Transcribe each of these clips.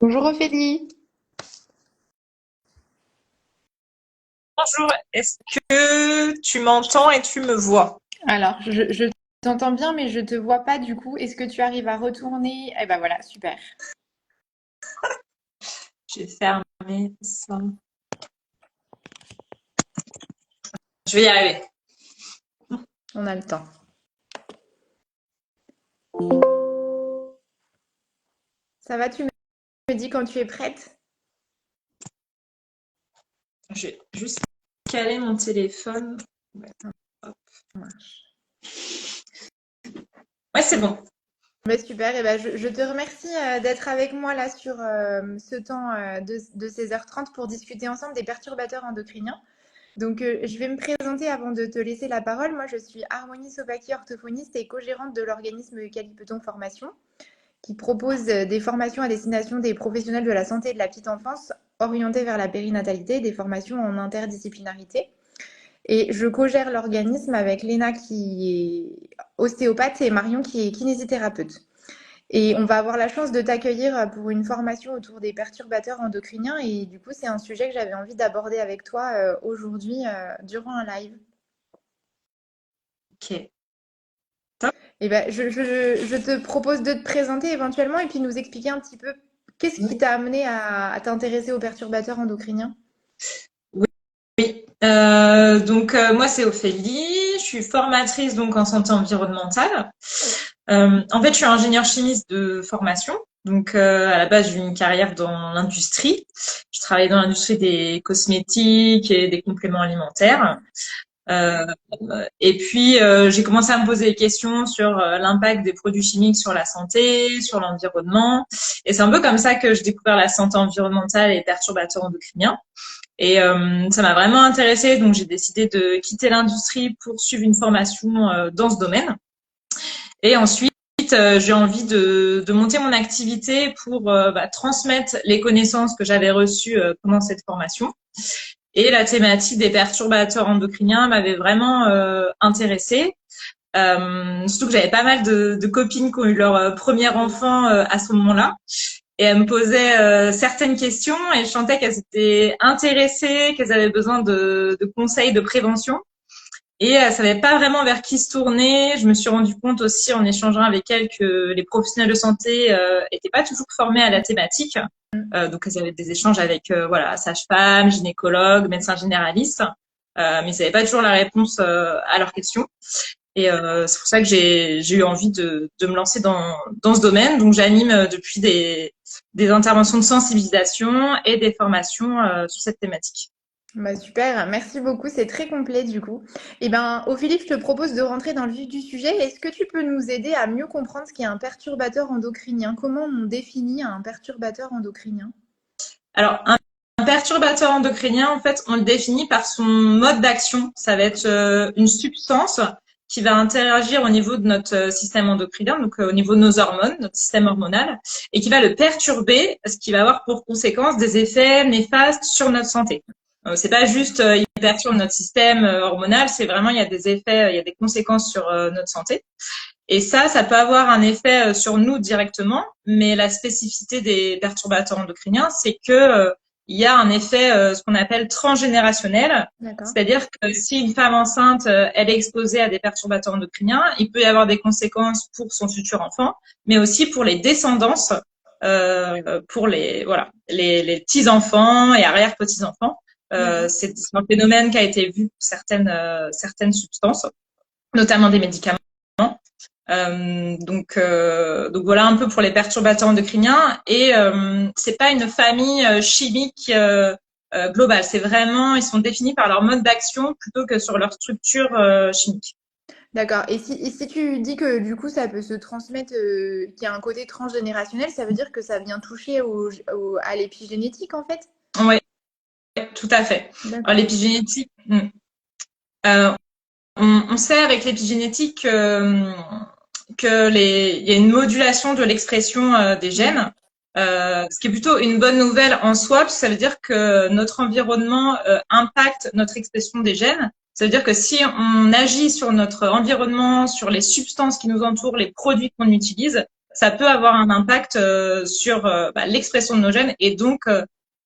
Bonjour Ophélie. Bonjour, est-ce que tu m'entends et tu me vois? Alors, je t'entends bien, mais je te vois pas du coup. Est-ce que tu arrives à retourner? Eh ben voilà, super. J'ai fermé ça. Je vais y arriver. On a le temps. Ça va, tu me dis quand tu es prête? Je vais juste caler mon téléphone. Ouais, hop. Ça marche. Ouais, c'est bon. Ben, super. Eh ben, je te remercie d'être avec moi là sur ce temps de 16h30 pour discuter ensemble des perturbateurs endocriniens. Donc, je vais me présenter avant de te laisser la parole. Moi, je suis Harmonie Sobaki, orthophoniste et co-gérante de l'organisme Calipeton Formation, qui propose des formations à destination des professionnels de la santé et de la petite enfance orientées vers la périnatalité, des formations en interdisciplinarité. Et je co-gère l'organisme avec Léna qui est ostéopathe et Marion qui est kinésithérapeute. Et on va avoir la chance de t'accueillir pour une formation autour des perturbateurs endocriniens. Et du coup, c'est un sujet que j'avais envie d'aborder avec toi aujourd'hui durant un live. Ok. Top. Et ben, je te propose de te présenter éventuellement et puis nous expliquer un petit peu qu'est-ce qui t'a amené à t'intéresser aux perturbateurs endocriniens. Oui. Oui. Moi, c'est Ophélie. Je suis formatrice donc en santé environnementale. En fait, je suis ingénieure chimiste de formation. À la base, j'ai eu une carrière dans l'industrie. Je travaillais dans l'industrie des cosmétiques et des compléments alimentaires. Euh, j'ai commencé à me poser des questions sur l'impact des produits chimiques sur la santé, sur l'environnement. Et c'est un peu comme ça que j'ai découvert la santé environnementale et les perturbateurs endocriniens. Ça m'a vraiment intéressée, donc j'ai décidé de quitter l'industrie pour suivre une formation dans ce domaine. Et ensuite, j'ai envie de monter mon activité pour transmettre les connaissances que j'avais reçues pendant cette formation. Et la thématique des perturbateurs endocriniens m'avait vraiment intéressée. Surtout que j'avais pas mal de copines qui ont eu leur premier enfant à ce moment-là. Et elles me posaient certaines questions et je sentais qu'elles étaient intéressées, qu'elles avaient besoin de conseils de prévention. Et elles savaient pas vraiment vers qui se tourner. Je me suis rendu compte aussi en échangeant avec elles que les professionnels de santé étaient pas toujours formés à la thématique. Donc elles avaient des échanges avec voilà sage-femme, gynécologue, médecin généraliste, mais ils n'avaient pas toujours la réponse à leurs questions. C'est pour ça que j'ai eu envie de me lancer dans ce domaine. Donc j'anime depuis des interventions de sensibilisation et des formations sur cette thématique. Bah super, merci beaucoup, c'est très complet du coup. Et ben, au Philippe, je te propose de rentrer dans le vif du sujet. Est-ce que tu peux nous aider à mieux comprendre ce qu'est un perturbateur endocrinien? Comment on définit un perturbateur endocrinien? Alors un perturbateur endocrinien, en fait, on le définit par son mode d'action. Ça va être une substance qui va interagir au niveau de notre système endocrinien, donc au niveau de nos hormones, notre système hormonal, et qui va le perturber, ce qui va avoir pour conséquence des effets néfastes sur notre santé. C'est pas juste il perturbe notre système hormonal, c'est vraiment il y a des effets, il y a des conséquences sur notre santé. Et ça peut avoir un effet sur nous directement, mais la spécificité des perturbateurs endocriniens, c'est que il y a un effet, ce qu'on appelle transgénérationnel. D'accord. C'est-à-dire que si une femme enceinte, elle est exposée à des perturbateurs endocriniens, il peut y avoir des conséquences pour son futur enfant, mais aussi pour les descendances, pour les petits-enfants et arrière-petits-enfants. C'est un phénomène qui a été vu pour certaines substances, notamment des médicaments. Donc voilà un peu pour les perturbateurs endocriniens et c'est pas une famille chimique globale, c'est vraiment ils sont définis par leur mode d'action plutôt que sur leur structure chimique. D'accord. Et si tu dis que du coup ça peut se transmettre, qu'il y a un côté transgénérationnel, ça veut dire que ça vient toucher à l'épigénétique en fait? Oui, tout à fait. Alors, D'accord. l'épigénétique, euh, on sait avec l'épigénétique il y a une modulation de l'expression des Mhm. gènes, ce qui est plutôt une bonne nouvelle en soi, parce que ça veut dire que notre environnement impacte notre expression des gènes. Ça veut dire que si on agit sur notre environnement, sur les substances qui nous entourent, les produits qu'on utilise, ça peut avoir un impact sur l'expression de nos gènes et donc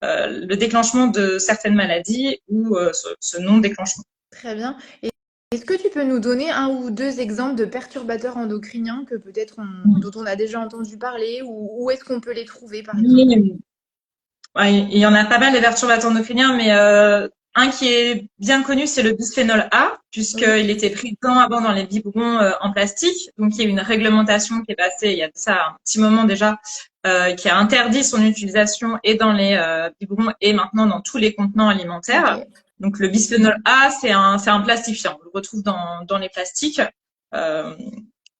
le déclenchement de certaines maladies ou ce non-déclenchement. Très bien. Et est-ce que tu peux nous donner un ou deux exemples de perturbateurs endocriniens que peut-être dont on a déjà entendu parler ou où est-ce qu'on peut les trouver par exemple? Oui, ouais, il y en a pas mal des perturbateurs endocriniens, mais un qui est bien connu, c'est le bisphénol A, Oui. puisqu'il était présent avant dans les biberons en plastique. Donc, il y a eu une réglementation qui est passée il y a de ça un petit moment déjà, qui a interdit son utilisation et dans les biberons et maintenant dans tous les contenants alimentaires. Ok. Donc, le bisphénol A, c'est un plastifiant. On le retrouve dans les plastiques. Euh,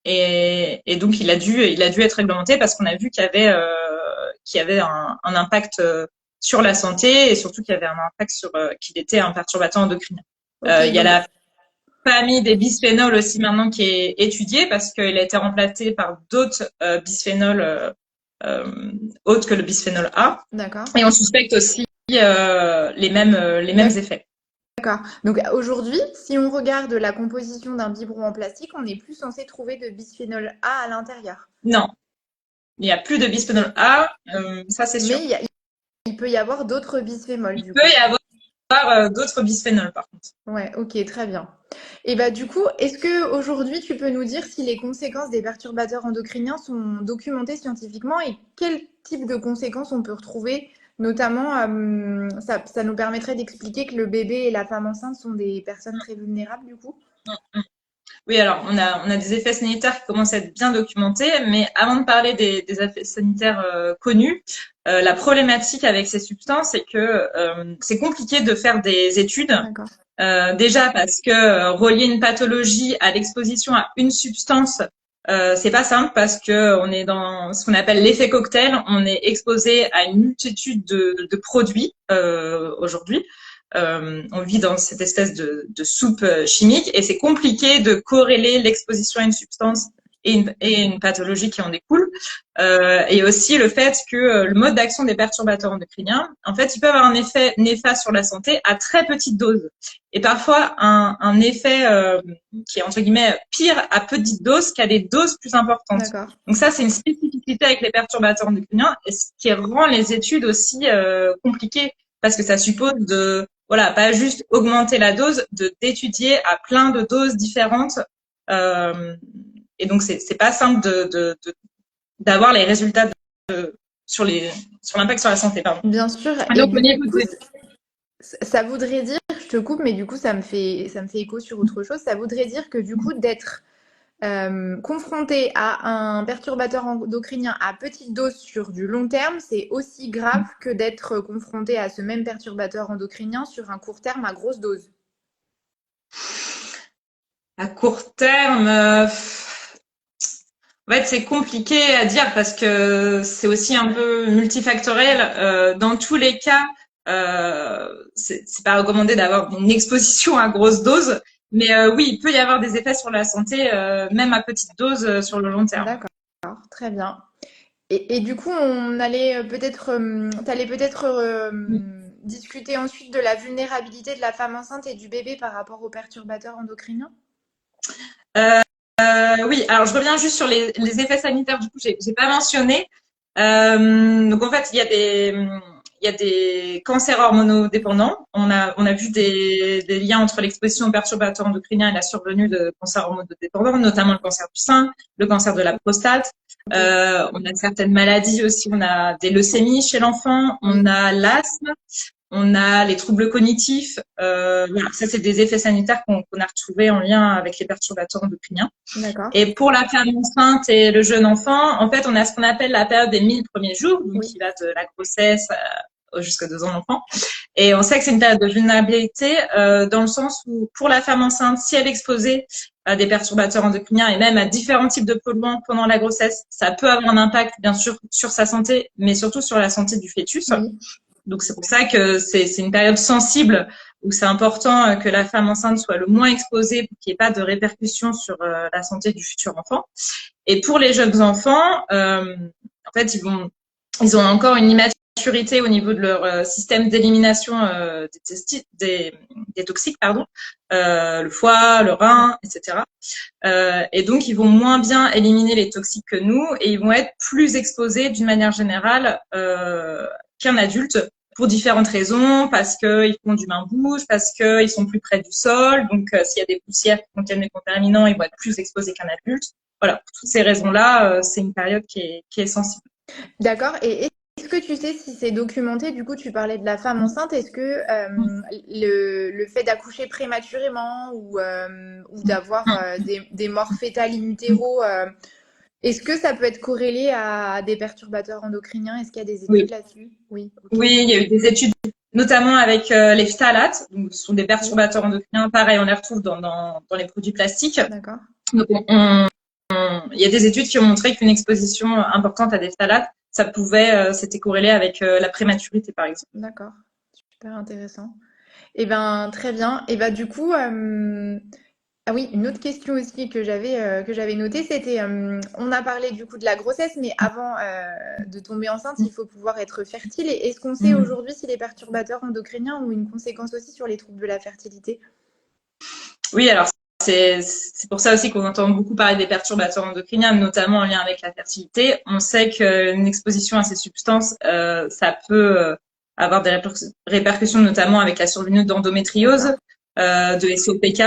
et donc, il a dû être réglementé parce qu'on a vu qu'il y avait un impact sur la santé et surtout qu'il y avait un impact sur qu'il était un perturbateur endocrinien. Ok. Il y a Donc, la famille des bisphénols aussi maintenant qui est étudiée parce qu'il a été remplacé par d'autres bisphénols autres que le bisphénol A. d'accord. Et on suspecte aussi les mêmes effets. D'accord. Donc aujourd'hui, si on regarde la composition d'un biberon en plastique, on n'est plus censé trouver de bisphénol A à l'intérieur. Non, il n'y a plus de bisphénol A, ça c'est sûr. Mais il peut y avoir d'autres bisphénols Il du peut coup. y avoir d'autres bisphénols par contre. Ouais, ok, très bien. Et bah du coup, est-ce que aujourd'hui tu peux nous dire si les conséquences des perturbateurs endocriniens sont documentées scientifiquement et quel type de conséquences on peut retrouver? Notamment, ça nous permettrait d'expliquer que le bébé et la femme enceinte sont des personnes très vulnérables du coup. Oui, alors on a des effets sanitaires qui commencent à être bien documentés, mais avant de parler des effets sanitaires connus, la problématique avec ces substances, c'est que c'est compliqué de faire des études. D'accord. Déjà parce que relier une pathologie à l'exposition à une substance, c'est pas simple parce que on est dans ce qu'on appelle l'effet cocktail. On est exposé à une multitude de produits aujourd'hui. On vit dans cette espèce de soupe chimique et c'est compliqué de corréler l'exposition à une substance et une pathologie qui en découle. Et aussi le fait que le mode d'action des perturbateurs endocriniens, en fait, il peut avoir un effet néfaste sur la santé à très petite dose. Et parfois un effet qui est entre guillemets pire à petite dose qu'à des doses plus importantes. D'accord. Donc ça, c'est une spécificité avec les perturbateurs endocriniens et ce qui rend les études aussi compliquées parce que ça suppose de voilà pas juste augmenter la dose, d'étudier à plein de doses différentes. Euh, et donc c'est pas simple d'avoir les résultats sur l'impact sur la santé, pardon. Bien sûr. Et Et donc au du niveau coup, ça voudrait dire, je te coupe, mais du coup, ça me fait écho sur autre chose. Ça voudrait dire que du coup, d'être confronté à un perturbateur endocrinien à petite dose sur du long terme, c'est aussi grave que d'être confronté à ce même perturbateur endocrinien sur un court terme à grosse dose. à court terme, en fait, c'est compliqué à dire parce que c'est aussi un peu multifactoriel. Dans tous les cas, c'est pas recommandé d'avoir une exposition à grosse dose, mais oui, il peut y avoir des effets sur la santé, même à petite dose, sur le long terme. D'accord, très bien. Et du coup, on allait t'allais peut-être discuter ensuite de la vulnérabilité de la femme enceinte et du bébé par rapport aux perturbateurs endocriniens? Oui, alors je reviens juste sur les effets sanitaires. Du coup, j'ai pas mentionné. Donc en fait, il y a des cancers hormonodépendants. On a vu des liens entre l'exposition aux perturbateurs endocriniens et la survenue de cancers hormonodépendants, notamment le cancer du sein, le cancer de la prostate. Ok. On a certaines maladies aussi. On a des leucémies chez l'enfant. On Oui, a l'asthme. On a les troubles cognitifs. Voilà, ça c'est des effets sanitaires qu'on a retrouvés en lien avec les perturbateurs endocriniens. d'accord. Et pour la femme enceinte et le jeune enfant, en fait, on a ce qu'on appelle la période des 1000 premiers jours, donc Oui, qui va de la grossesse jusqu'à 2 ans d'enfant. Et on sait que c'est une période de vulnérabilité dans le sens où, pour la femme enceinte, si elle est exposée à des perturbateurs endocriniens et même à différents types de polluants pendant la grossesse, ça peut avoir un impact, bien sûr, sur sa santé, mais surtout sur la santé du fœtus. oui. Donc c'est pour ça que c'est une période sensible où c'est important que la femme enceinte soit le moins exposée pour qu'il n'y ait pas de répercussions sur la santé du futur enfant. Et pour les jeunes enfants, en fait, ils ont encore une immaturité au niveau de leur système d'élimination des toxiques, pardon, le foie, le rein, etc. Et donc, ils vont moins bien éliminer les toxiques que nous et ils vont être plus exposés d'une manière générale qu'un adulte pour différentes raisons, parce qu'ils font du bain-bouche, parce qu'ils sont plus près du sol. Donc, s'il y a des poussières qui contiennent des contaminants, ils vont être plus exposés qu'un adulte. Voilà, pour toutes ces raisons-là, c'est une période qui est sensible. D'accord. Et est-ce que tu sais si c'est documenté? Du coup, tu parlais de la femme enceinte. Est-ce que le fait d'accoucher prématurément ou d'avoir des morts fétales in utero, est-ce que ça peut être corrélé à des perturbateurs endocriniens? Est-ce qu'il y a des études Oui, là-dessus? Oui, ok. oui, il y a eu des études, notamment avec les phtalates, donc ce sont des Oui, perturbateurs endocriniens. Pareil, on les retrouve dans les produits plastiques. d'accord. Donc, il y a des études qui ont montré qu'une exposition importante à des phtalates, ça pouvait, c'était corrélé avec la prématurité, par exemple. D'accord. Super intéressant. Eh ben, très bien. Et ben, du coup, ah oui, une autre question aussi que j'avais notée, c'était, on a parlé du coup de la grossesse, mais avant de tomber enceinte, il faut pouvoir être fertile. Et est-ce qu'on sait Mhm. aujourd'hui si les perturbateurs endocriniens ont une conséquence aussi sur les troubles de la fertilité? Oui, alors c'est pour ça aussi qu'on entend beaucoup parler des perturbateurs endocriniens, notamment en lien avec la fertilité. On sait qu'une exposition à ces substances, ça peut avoir des répercussions, notamment avec la survenue D'accord. d'endométriose, de SOPK.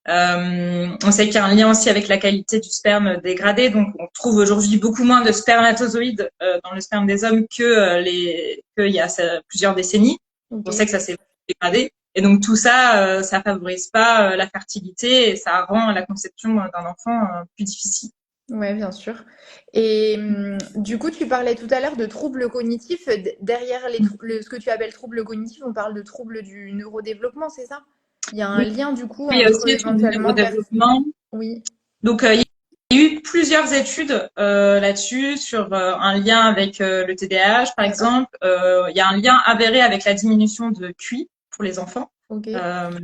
On sait qu'il y a un lien aussi avec la qualité du sperme dégradé, donc on trouve aujourd'hui beaucoup moins de spermatozoïdes dans le sperme des hommes que qu'il y a plusieurs décennies. Ok. On sait que ça s'est dégradé. Et donc tout ça, ça favorise pas la fertilité et ça rend la conception d'un enfant plus difficile. Ouais, bien sûr. Et du coup, tu parlais tout à l'heure de troubles cognitifs. Derrière ce que tu appelles troubles cognitifs, on parle de troubles du neurodéveloppement, c'est ça? Il y a un Oui, lien du coup il y a entre aussi les troubles du éventuellement neurodéveloppement. Oui, Donc il y a eu plusieurs études là-dessus sur un lien avec le TDAH, par d'accord. exemple. Il y a un lien avéré avec la diminution de QI pour les enfants, Ok,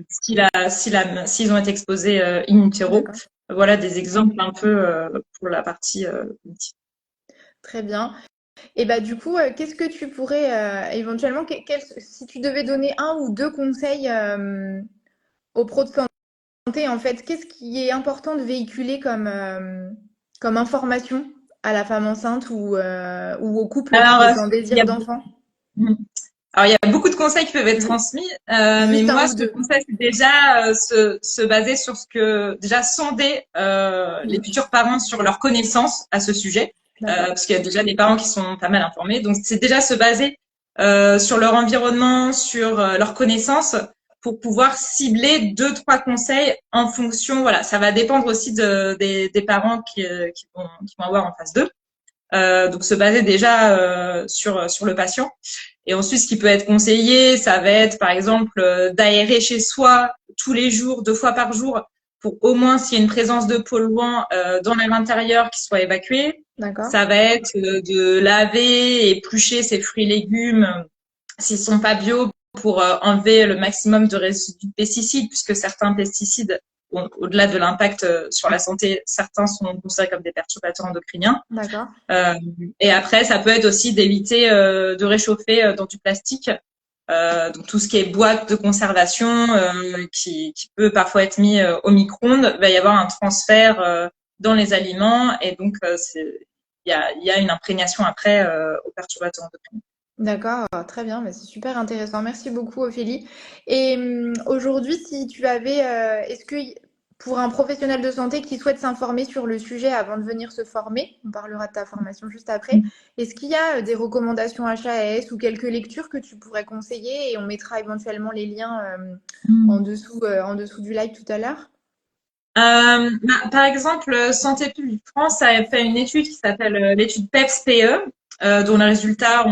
s'ils ont été exposés in utero. d'accord. Voilà des exemples un peu pour la partie cognitive. Très bien. Et bah du coup, qu'est-ce que tu pourrais éventuellement, si tu devais donner un ou deux conseils aux pros de santé, en fait, qu'est-ce qui est important de véhiculer comme information à la femme enceinte ou au couple Alors, qui est en il y désir a d'enfant? Alors, il y a beaucoup de conseils qui peuvent être Ju- transmis, mais Juste un moi, ou ce que je deux. conseille, c'est déjà se baser sur ce que, déjà sonder les Oui, futurs parents sur leurs connaissances à ce sujet, d'accord. parce qu'il y a déjà des parents qui sont pas mal informés. Donc, c'est déjà se baser sur leur environnement, sur leurs connaissances, pour pouvoir cibler deux, trois conseils en fonction. Voilà, ça va dépendre aussi des parents qui vont avoir en face d'eux. Donc se baser déjà sur le patient. Et ensuite, ce qui peut être conseillé, ça va être par exemple d'aérer chez soi tous les jours, 2 fois par jour, pour au moins s'il y a une présence de polluants dans l'air intérieur qui soit évacué. D'accord. Ça va être de laver et éplucher ses fruits et légumes s'ils sont pas bio, pour enlever le maximum de résidus de pesticides, puisque certains pesticides, au-delà de l'impact sur la santé, certains sont considérés comme des perturbateurs endocriniens. D'accord. Euh, et après, ça peut être aussi d'éviter de réchauffer dans du plastique. Donc tout ce qui est boîte de conservation qui peut parfois être mis au micro-ondes, il va y avoir un transfert dans les aliments et donc il y a une imprégnation après aux perturbateurs endocriniens. D'accord, très bien, mais c'est super intéressant. Merci beaucoup, Ophélie. Et aujourd'hui, si tu avais, est-ce que pour un professionnel de santé qui souhaite s'informer sur le sujet avant de venir se former, on parlera de ta formation juste après, est-ce qu'il y a des recommandations HAS ou quelques lectures que tu pourrais conseiller et on mettra éventuellement les liens en dessous du live tout à l'heure? Par exemple, Santé publique France a fait une étude qui s'appelle l'étude PEPS-PE, dont les résultats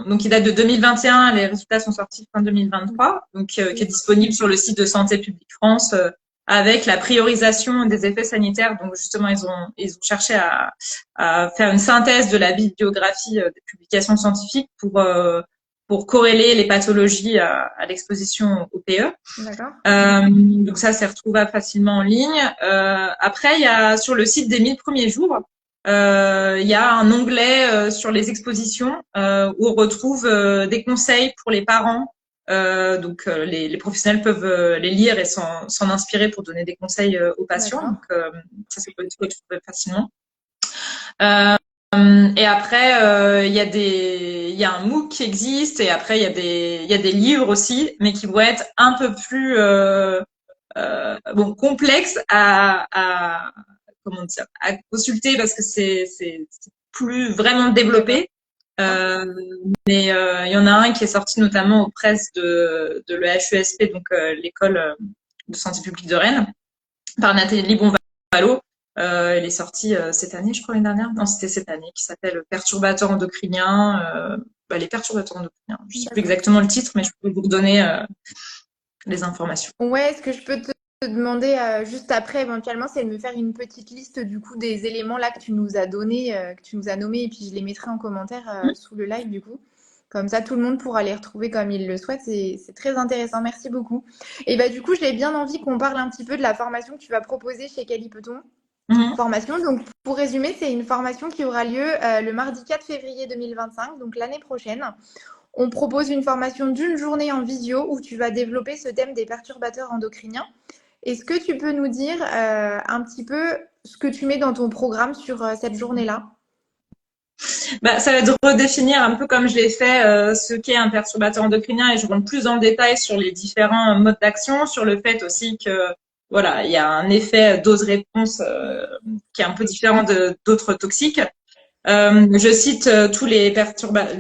donc qui date de 2021, les résultats sont sortis fin 2023, donc qui est disponible sur le site de Santé publique France avec la priorisation des effets sanitaires. Donc justement, ils ont cherché à faire une synthèse de la bibliographie des publications scientifiques pour corréler les pathologies à l'exposition au PE. D'accord. Donc ça, c'est retrouvable facilement en ligne. Après, il y a sur le site des 1000 premiers jours, il y a un onglet sur les expositions où on retrouve des conseils pour les parents. Donc les professionnels peuvent les lire et s'en inspirer pour donner des conseils aux patients. D'accord. Donc ça, c'est trouver facilement. Et après, il y a un MOOC qui existe et après il y a des livres aussi, mais qui vont être un peu plus complexes comment dire, à consulter parce que c'est plus vraiment D'accord. développé. Euh, mais il y en a un qui est sorti notamment aux presses de l'EHESP, donc l'école de santé publique de Rennes, par Nathalie Bonvalot. Elle est sortie cette année, je crois, l'année dernière. Non, c'était cette année, qui s'appelle Perturbateurs endocriniens. Les perturbateurs endocriniens. Je ne sais plus D'accord. exactement le titre, mais je peux vous redonner les informations. Ouais, ce que je peux te demander juste après, éventuellement, c'est de me faire une petite liste du coup des éléments là que tu nous as donnés, que tu nous as nommés, et puis je les mettrai en commentaire sous le live du coup. Comme ça, tout le monde pourra les retrouver comme il le souhaite. C'est très intéressant. Merci beaucoup. Et bah du coup, j'ai bien envie qu'on parle un petit peu de la formation que tu vas proposer chez Calipeton. Mhm. Formation. Donc, pour résumer, c'est une formation qui aura lieu le mardi 4 février 2025, donc l'année prochaine. On propose une formation d'une journée en visio où tu vas développer ce thème des perturbateurs endocriniens. Est-ce que tu peux nous dire un petit peu ce que tu mets dans ton programme sur cette journée-là? Ça va être de redéfinir un peu comme je l'ai fait ce qu'est un perturbateur endocrinien et je rentre plus en détail sur les différents modes d'action, sur le fait aussi que voilà, il y a un effet dose-réponse qui est un peu différent d'autres toxiques. Je cite tous les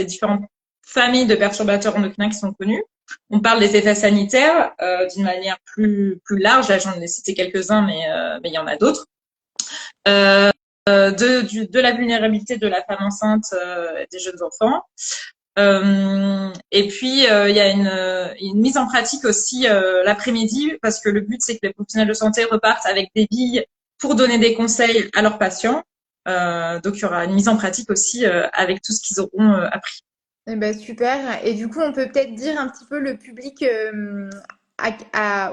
différentes familles de perturbateurs endocriniens qui sont connus. On parle des effets sanitaires d'une manière plus large. Là, j'en ai cité quelques-uns, mais il y en a d'autres. De la vulnérabilité de la femme enceinte et des jeunes enfants. Et puis, il y a une mise en pratique aussi l'après-midi, parce que le but, c'est que les professionnels de santé repartent avec des billes pour donner des conseils à leurs patients. Donc, il y aura une mise en pratique aussi avec tout ce qu'ils auront appris. Eh ben, super. Et du coup, on peut peut-être dire un petit peu le public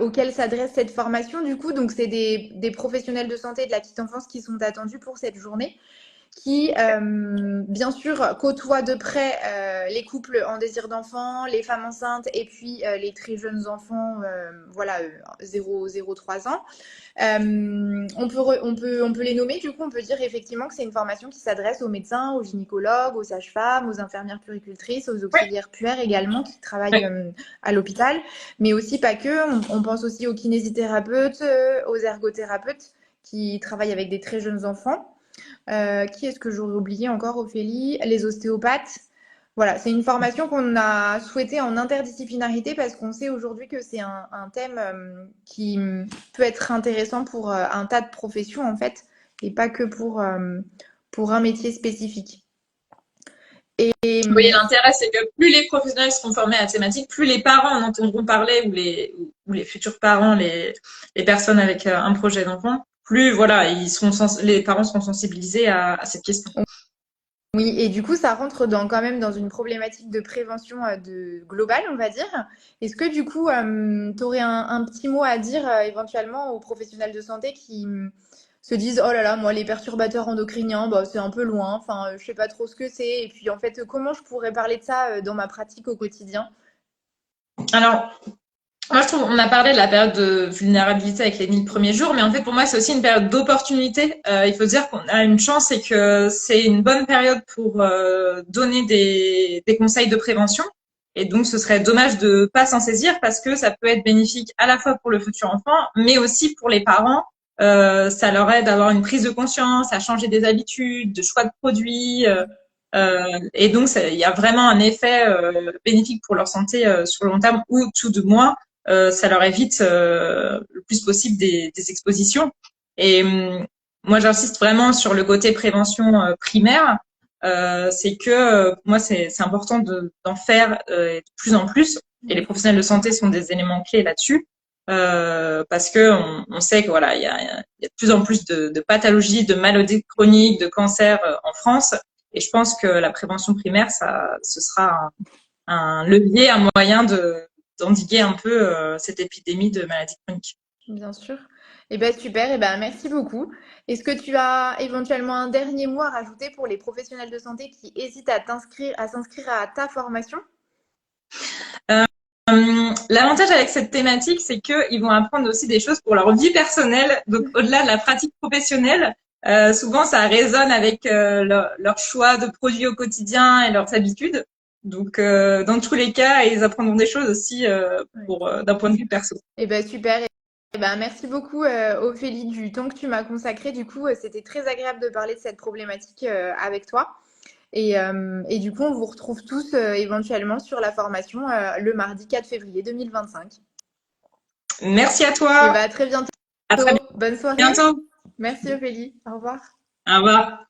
auquel s'adresse cette formation. Du coup, donc c'est des professionnels de santé de la petite enfance qui sont attendus pour cette journée, qui, bien sûr, côtoie de près les couples en désir d'enfant, les femmes enceintes et puis les très jeunes enfants, voilà, 0-3 ans. On peut les nommer, du coup, on peut dire effectivement que c'est une formation qui s'adresse aux médecins, aux gynécologues, aux sages-femmes, aux infirmières puéricultrices, aux Oui, auxiliaires puères également qui travaillent oui. à l'hôpital, mais aussi pas que. On pense aussi aux kinésithérapeutes, aux ergothérapeutes qui travaillent avec des très jeunes enfants. Qui est-ce que j'aurais oublié encore, Ophélie? Les ostéopathes. Voilà, c'est une formation qu'on a souhaitée en interdisciplinarité parce qu'on sait aujourd'hui que c'est un thème qui peut être intéressant pour un tas de professions en fait, et pas que pour un métier spécifique. Et Oui, l'intérêt, c'est que plus les professionnels seront formés à la thématique, plus les parents en entendront parler ou les futurs parents, les personnes avec un projet d'enfant, plus voilà, les parents seront sensibilisés à cette question. Oui, et du coup, ça rentre dans, quand même dans une problématique de prévention globale, on va dire. Est-ce que du coup, tu aurais un petit mot à dire éventuellement aux professionnels de santé qui se disent, oh là là, moi, les perturbateurs endocriniens, bah, c'est un peu loin, enfin, je sais pas trop ce que c'est. Et puis, en fait, comment je pourrais parler de ça dans ma pratique au quotidien? Alors, moi, je trouve, on a parlé de la période de vulnérabilité avec les 1000 premiers jours, mais en fait, pour moi, c'est aussi une période d'opportunité. Il faut dire qu'on a une chance et que c'est une bonne période pour donner des conseils de prévention. Et donc, ce serait dommage de pas s'en saisir parce que ça peut être bénéfique à la fois pour le futur enfant, mais aussi pour les parents. Ça leur aide à avoir une prise de conscience, à changer des habitudes, de choix de produits. Et donc, il y a vraiment un effet bénéfique pour leur santé sur le long terme, ou tout de moins ça leur évite le plus possible des expositions. Et moi, j'insiste vraiment sur le côté prévention primaire. C'est que pour moi, c'est important d'en faire de plus en plus. Et les professionnels de santé sont des éléments clés là-dessus. Parce que on sait que voilà, il y a de plus en plus de pathologies, de maladies chroniques, de cancers en France. Et je pense que la prévention primaire, ce sera un levier, un moyen d'endiguer un peu cette épidémie de maladies chroniques. Bien sûr. Eh ben super, eh ben merci beaucoup. Est-ce que tu as éventuellement un dernier mot à rajouter pour les professionnels de santé qui hésitent à s'inscrire à ta formation? Euh, L'avantage avec cette thématique, c'est qu'ils vont apprendre aussi des choses pour leur vie personnelle. Donc, au-delà de la pratique professionnelle, souvent, ça résonne avec leur choix de produits au quotidien et leurs habitudes. Donc, dans tous les cas, ils apprendront des choses aussi Oui. pour d'un point de vue perso. Eh ben super. Eh ben merci beaucoup Ophélie du temps que tu m'as consacré. Du coup, c'était très agréable de parler de cette problématique avec toi. Et du coup, on vous retrouve tous éventuellement sur la formation le mardi 4 février 2025. Merci à Et toi. ben à très bientôt. À très Bonne soirée. bientôt. Merci Ophélie. Au revoir. Au revoir.